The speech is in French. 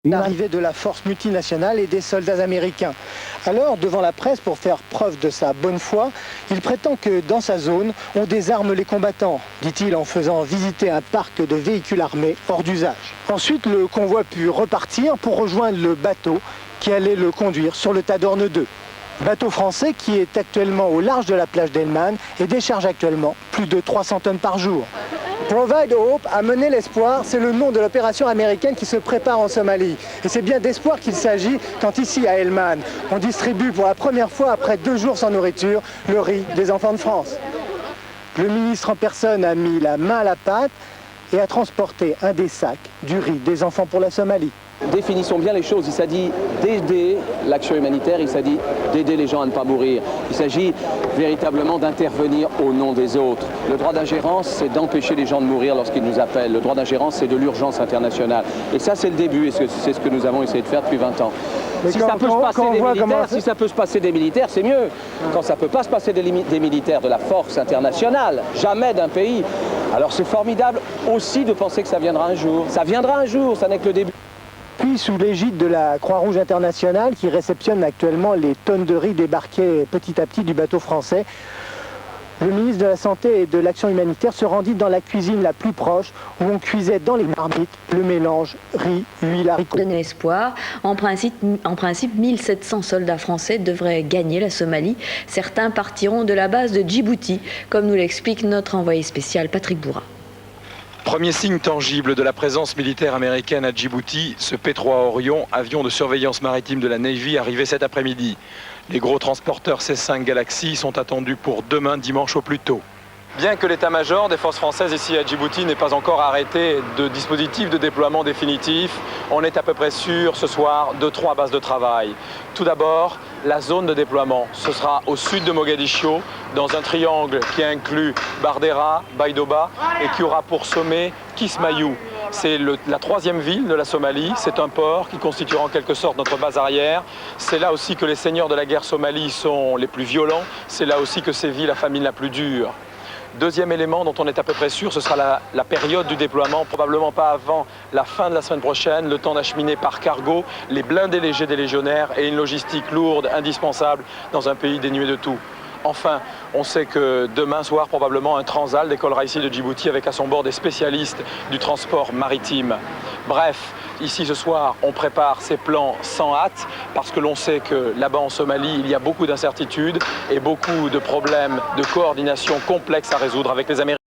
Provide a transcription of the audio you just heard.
L'arrivée de la force multinationale et des soldats américains. Alors, devant la presse, pour faire preuve de sa bonne foi, il prétend que dans sa zone, on désarme les combattants, dit-il en faisant visiter un parc de véhicules armés hors d'usage. Ensuite, le convoi put repartir pour rejoindre le bateau qui allait le conduire sur le Tadorne 2. Bateau français qui est actuellement au large de la plage d'Helmand et décharge actuellement plus de 300 tonnes par jour. Provide Hope, amener l'espoir, c'est le nom de l'opération américaine qui se prépare en Somalie. Et c'est bien d'espoir qu'il s'agit quand ici à Helmand, on distribue pour la première fois après 2 jours sans nourriture le riz des enfants de France. Le ministre en personne a mis la main à la pâte et a transporté un des sacs du riz des enfants pour la Somalie. Définissons bien les choses, il s'agit d'aider l'action humanitaire, il s'agit d'aider les gens à ne pas mourir. Il s'agit véritablement d'intervenir au nom des autres. Le droit d'ingérence, c'est d'empêcher les gens de mourir lorsqu'ils nous appellent. Le droit d'ingérence, c'est de l'urgence internationale. Et ça, c'est le début, et c'est ce que nous avons essayé de faire depuis 20 ans. Si ça peut se passer des militaires, c'est mieux. Quand ça ne peut pas se passer des militaires de la force internationale, jamais d'un pays, alors c'est formidable aussi de penser que ça viendra un jour. Ça viendra un jour, ça n'est que le début. Puis sous l'égide de la Croix-Rouge internationale qui réceptionne actuellement les tonnes de riz débarquées petit à petit du bateau français, le ministre de la Santé et de l'Action humanitaire se rendit dans la cuisine la plus proche où on cuisait dans les marmites le mélange riz, huile, haricots. Donner espoir. En principe, 1700 soldats français devraient gagner la Somalie. Certains partiront de la base de Djibouti, comme nous l'explique notre envoyé spécial Patrick Bourra. Premier signe tangible de la présence militaire américaine à Djibouti, ce P-3 Orion, avion de surveillance maritime de la Navy, arrivé cet après-midi. Les gros transporteurs C-5 Galaxy sont attendus pour demain dimanche au plus tôt. Bien que l'état-major des forces françaises ici à Djibouti n'ait pas encore arrêté de dispositif de déploiement définitif, on est à peu près sûr ce soir de 3 bases de travail. Tout d'abord, la zone de déploiement. Ce sera au sud de Mogadiscio, dans un triangle qui inclut Bardera, Baydoba et qui aura pour sommet Kismayu. C'est la 3e ville de la Somalie, c'est un port qui constituera en quelque sorte notre base arrière. C'est là aussi que les seigneurs de la guerre somalie sont les plus violents, c'est là aussi que sévit la famine la plus dure. Deuxième élément dont on est à peu près sûr, ce sera la période du déploiement, probablement pas avant la fin de la semaine prochaine, le temps d'acheminer par cargo les blindés légers des légionnaires et une logistique lourde, indispensable dans un pays dénué de tout. Enfin, on sait que demain soir, probablement, un Transal décollera ici de Djibouti avec à son bord des spécialistes du transport maritime. Bref, ici ce soir, on prépare ces plans sans hâte parce que l'on sait que là-bas en Somalie, il y a beaucoup d'incertitudes et beaucoup de problèmes de coordination complexes à résoudre avec les Américains.